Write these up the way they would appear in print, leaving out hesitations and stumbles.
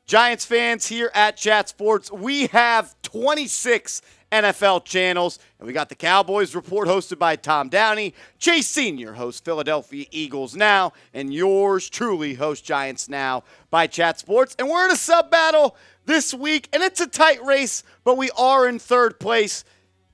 Giants fans here at Chat Sports, we have 26 NFL channels, and we got the Cowboys Report hosted by Tom Downey, Chase Sr. hosts Philadelphia Eagles Now, and yours truly hosts Giants Now by Chat Sports. And we're in a sub battle this week, and it's a tight race, but we are in third place.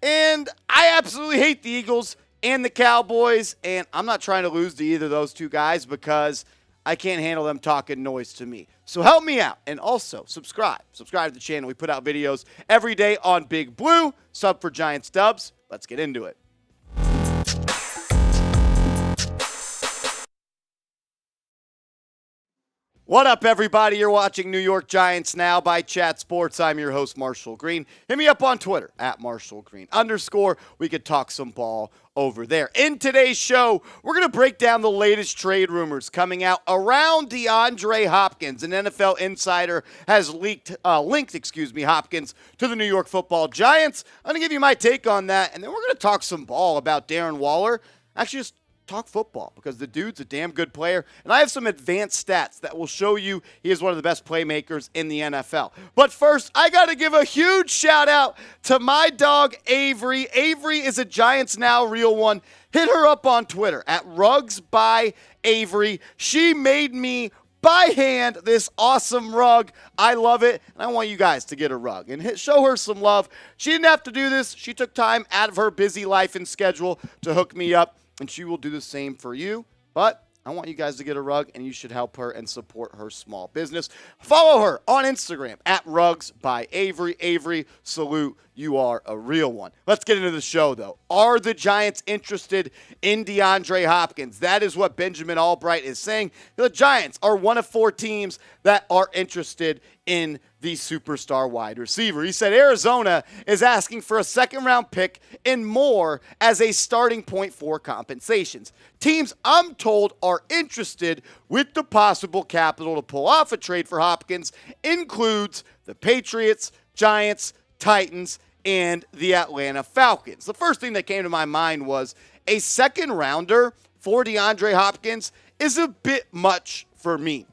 And I absolutely hate the Eagles and the Cowboys, and I'm not trying to lose to either of those two guys because I can't handle them talking noise to me. So help me out. And also, subscribe. Subscribe to the channel. We put out videos every day on Big Blue. Sub for Giants Dubs. Let's get into it. What up, everybody? You're watching New York Giants Now by Chat Sports. I'm your host, Marshall Green. Hit me up on Twitter, at @MarshallGreen_. We could talk some ball over there. In today's show, we're going to break down the latest trade rumors coming out around DeAndre Hopkins. An NFL insider has linked Hopkins to the New York Football Giants. I'm going to give you my take on that, and then we're going to talk some ball about Darren Waller. Actually, just talk football because the dude's a damn good player, and I have some advanced stats that will show you he is one of the best playmakers in the NFL. But first, I got to give a huge shout out to my dog Avery. Avery is a Giants Now real one. Hit her up on Twitter at Rugs by Avery. She made me by hand this awesome rug. I love it, and I want you guys to get a rug and show her some love. She didn't have to do this. She took time out of her busy life and schedule to hook me up, and she will do the same for you. But I want you guys to get a rug, and you should help her and support her small business. Follow her on Instagram at Rugs by Avery. Avery, salute. You are a real one. Let's get into the show, though. Are the Giants interested in DeAndre Hopkins? That is what Benjamin Allbright is saying. The Giants are one of 4 teams that are interested in the superstar wide receiver. He said Arizona is asking for a second-round pick and more as a starting point for compensations. Teams, I'm told, are interested with the possible capital to pull off a trade for Hopkins includes the Patriots, Giants, Titans, and the Atlanta Falcons. The first thing that came to my mind was a second rounder for DeAndre Hopkins is a bit much for me.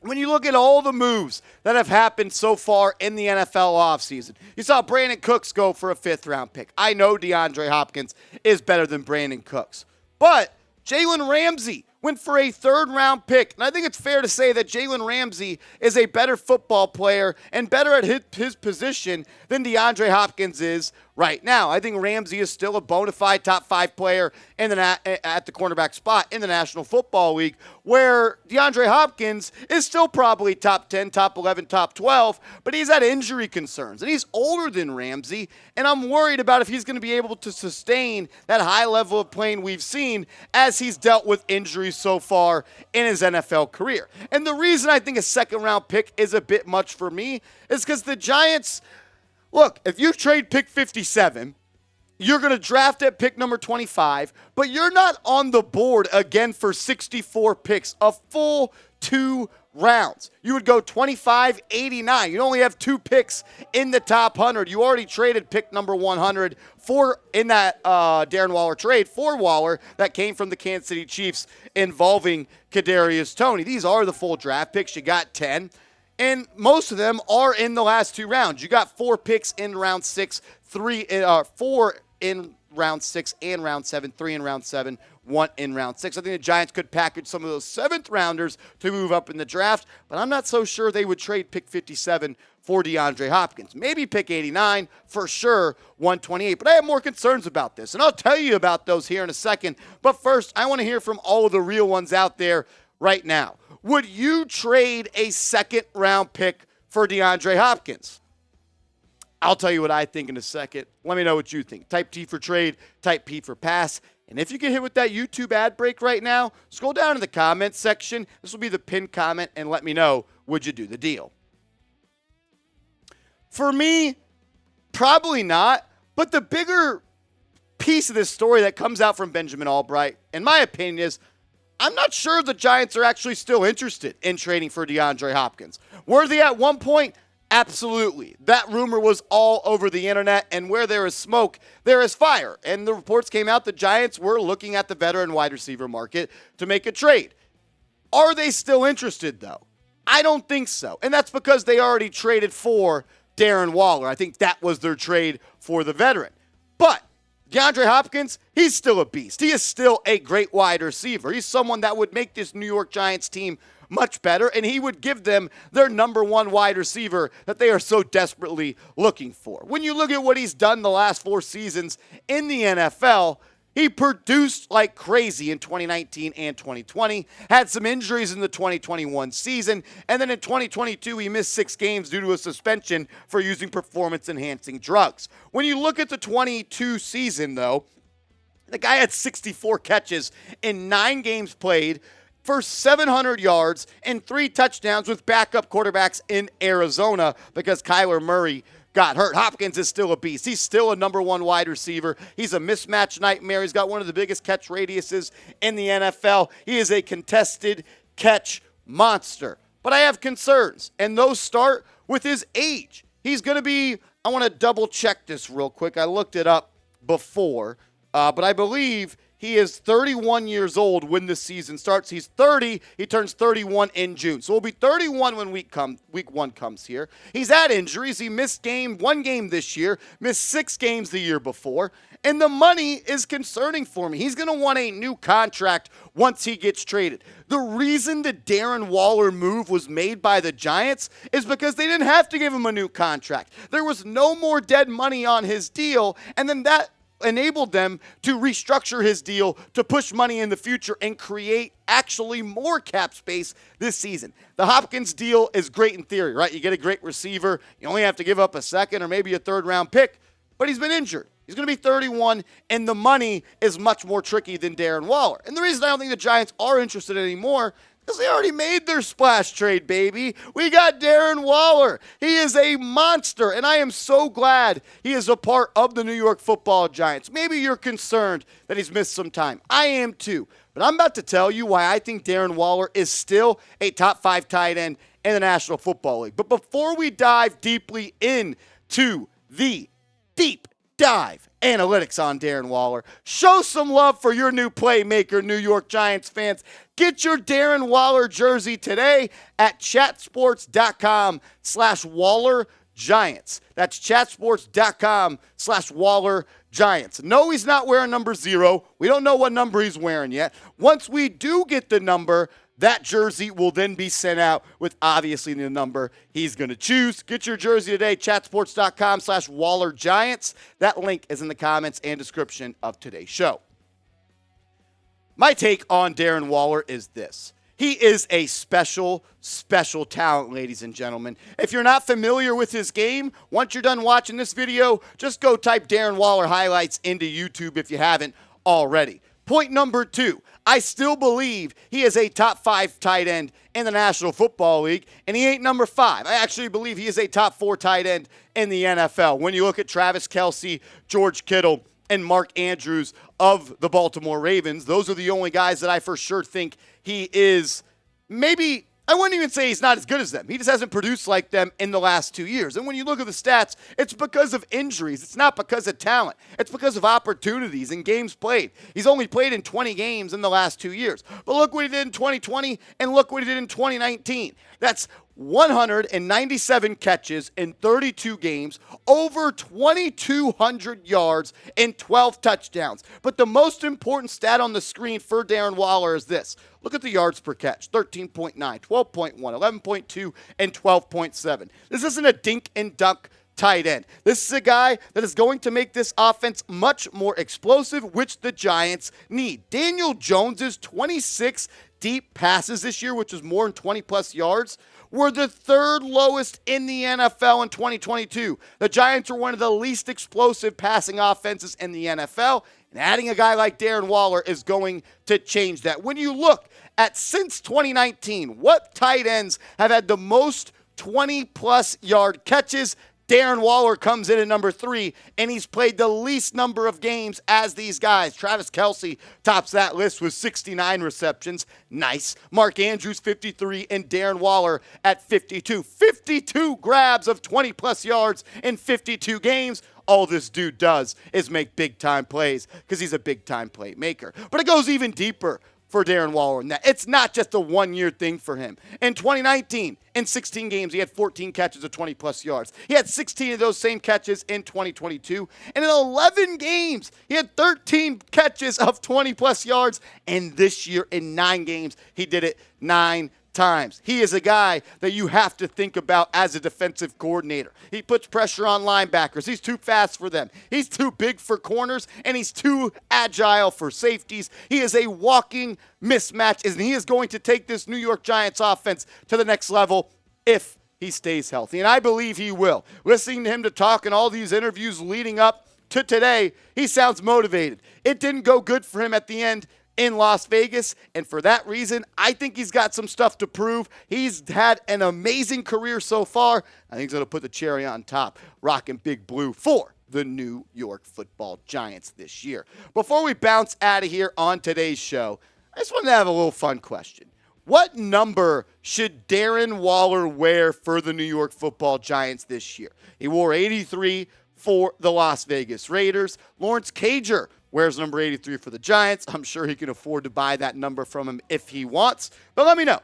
When you look at all the moves that have happened so far in the NFL offseason, you saw Brandon Cooks go for a 5th-round pick. I know DeAndre Hopkins is better than Brandon Cooks, but Jalen Ramsey went for a 3rd-round pick. And I think it's fair to say that Jalen Ramsey is a better football player and better at his position than DeAndre Hopkins is right now. I think Ramsey is still a bona fide top 5 player at the cornerback spot in the National Football League, where DeAndre Hopkins is still probably top 10, top 11, top 12, but he's had injury concerns, and he's older than Ramsey, and I'm worried about if he's going to be able to sustain that high level of playing we've seen as he's dealt with injuries so far in his NFL career. And the reason I think a second-round pick is a bit much for me is because the Giants, look, if you trade pick 57, you're going to draft at pick number 25, but you're not on the board again for 64 picks, a full 2 rounds. You would go 25, 89. You only have 2 picks in the top 100. You already traded pick number 100 in that Darren Waller trade for Waller that came from the Kansas City Chiefs involving Kadarius Toney. These are the full draft picks. You got 10. And most of them are in the last 2 rounds. You got 4 picks in round 6, 4 in round 6 and round 7, 3 in round 7, 1 in round 6. I think the Giants could package some of those 7th rounders to move up in the draft, but I'm not so sure they would trade pick 57 for DeAndre Hopkins. Maybe pick 89, for sure, 128. But I have more concerns about this, and I'll tell you about those here in a second. But first, I want to hear from all of the real ones out there right now. Would you trade a 2nd-round pick for DeAndre Hopkins? I'll tell you what I think in a second. Let me know what you think. Type T for trade, type P for pass. And if you get hit with that YouTube ad break right now, scroll down to the comments section. This will be the pinned comment, and let me know, would you do the deal? For me, probably not. But the bigger piece of this story that comes out from Benjamin Allbright, in my opinion, is I'm not sure the Giants are actually still interested in trading for DeAndre Hopkins. Were they at one point? Absolutely. That rumor was all over the internet, and where there is smoke, there is fire. And the reports came out the Giants were looking at the veteran wide receiver market to make a trade. Are they still interested, though? I don't think so. And that's because they already traded for Darren Waller. I think that was their trade for the veteran. But DeAndre Hopkins, he's still a beast. He is still a great wide receiver. He's someone that would make this New York Giants team much better, and he would give them their number one wide receiver that they are so desperately looking for. When you look at what he's done the last 4 seasons in the NFL, he produced like crazy in 2019 and 2020, had some injuries in the 2021 season, and then in 2022, he missed 6 games due to a suspension for using performance-enhancing drugs. When you look at the 22 season, though, the guy had 64 catches in 9 games played for 700 yards and 3 touchdowns with backup quarterbacks in Arizona because Kyler Murray got hurt. Hopkins is still a beast. He's still a number 1 wide receiver. He's a mismatch nightmare. He's got one of the biggest catch radiuses in the NFL. He is a contested catch monster. But I have concerns, and those start with his age. He's going to be, I want to double check this real quick. I looked it up before, but I believe he is 31 years old when the season starts. He's 30. He turns 31 in June. So he'll be 31 when week 1 comes here. He's had injuries. He missed 1 game this year, missed 6 games the year before. And the money is concerning for me. He's going to want a new contract once he gets traded. The reason the Darren Waller move was made by the Giants is because they didn't have to give him a new contract. There was no more dead money on his deal, and then that enabled them to restructure his deal to push money in the future and create actually more cap space this season. The Hopkins deal is great in theory, right? You get a great receiver. You only have to give up a second or maybe a third-round pick, but he's been injured. He's going to be 31, and the money is much more tricky than Darren Waller. And the reason I don't think the Giants are interested anymore because they already made their splash trade, baby. We got Darren Waller. He is a monster, and I am so glad he is a part of the New York Football Giants. Maybe you're concerned that he's missed some time. I am too. But I'm about to tell you why I think Darren Waller is still a top 5 tight end in the National Football League. But before we dive deeply into the deep dive analytics on Darren Waller, show some love for your new playmaker, New York Giants fans. Get your Darren Waller jersey today at chatsports.com/WallerGiants. That's chatsports.com/WallerGiants. No, he's not wearing number 0. We don't know what number he's wearing yet. Once we do get the number, that jersey will then be sent out with obviously the number he's going to choose. Get your jersey today, chatsports.com/WallerGiants. That link is in the comments and description of today's show. My take on Darren Waller is this. He is a special, special talent, ladies and gentlemen. If you're not familiar with his game, once you're done watching this video, just go type Darren Waller highlights into YouTube if you haven't already. Point number 2, I still believe he is a top 5 tight end in the National Football League, and he ain't number 5. I actually believe he is a top 4 tight end in the NFL. When you look at Travis Kelce, George Kittle, and Mark Andrews of the Baltimore Ravens, those are the only guys that I for sure think he is maybe, I wouldn't even say he's not as good as them. He just hasn't produced like them in the last 2 years. And when you look at the stats, it's because of injuries. It's not because of talent. It's because of opportunities and games played. He's only played in 20 games in the last 2 years. But look what he did in 2020 and look what he did in 2019. That's 197 catches in 32 games, over 2,200 yards, and 12 touchdowns. But the most important stat on the screen for Darren Waller is this. Look at the yards per catch, 13.9, 12.1, 11.2, and 12.7. This isn't a dink and dunk tight end. This is a guy that is going to make this offense much more explosive, which the Giants need. Daniel Jones's 26 deep passes this year, which is more than 20-plus yards, were the 3rd lowest in the NFL in 2022. The Giants are one of the least explosive passing offenses in the NFL, and adding a guy like Darren Waller is going to change that. When you look at since 2019, what tight ends have had the most 20-plus yard catches? Darren Waller comes in at number 3, and he's played the least number of games as these guys. Travis Kelce tops that list with 69 receptions. Nice. Mark Andrews, 53, and Darren Waller at 52. 52 grabs of 20-plus yards in 52 games. All this dude does is make big-time plays because he's a big-time playmaker. But it goes even deeper for Darren Waller in that. It's not just a one-year thing for him. In 2019, in 16 games, he had 14 catches of 20-plus yards. He had 16 of those same catches in 2022. And in 11 games, he had 13 catches of 20-plus yards. And this year, in 9 games, he did it 9 times. He is a guy that you have to think about as a defensive coordinator. He puts pressure on linebackers. He's too fast for them. He's too big for corners, and he's too agile for safeties. He is a walking mismatch, and he is going to take this New York Giants offense to the next level if he stays healthy. And I believe he will. Listening to him to talk in all these interviews leading up to today, he sounds motivated. It didn't go good for him at the end in Las Vegas, and for that reason, I think he's got some stuff to prove. He's had an amazing career so far. I think he's going to put the cherry on top, rocking big blue for the New York Football Giants this year. Before we bounce out of here on today's show, I just wanted to have a little fun question. What number should Darren Waller wear for the New York Football Giants this year? He wore 83 for the Las Vegas Raiders. Lawrence Cager wears number 83 for the Giants. I'm sure he can afford to buy that number from him if he wants. But let me know.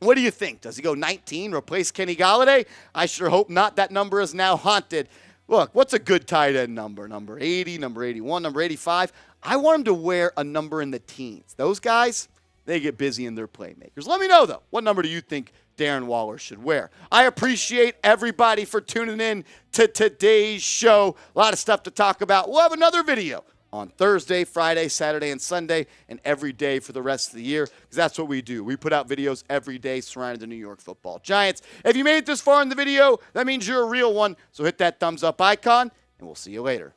What do you think? Does he go 19, replace Kenny Golladay? I sure hope not. That number is now haunted. Look, what's a good tight end number? Number 80, number 81, number 85. I want him to wear a number in the teens. Those guys, they get busy in their playmakers. Let me know, though. What number do you think Darren Waller should wear? I appreciate everybody for tuning in to today's show. A lot of stuff to talk about. We'll have another video on Thursday, Friday, Saturday, and Sunday, and every day for the rest of the year, because that's what we do. We put out videos every day surrounding the New York Football Giants. If you made it this far in the video, that means you're a real one, so hit that thumbs up icon, and we'll see you later.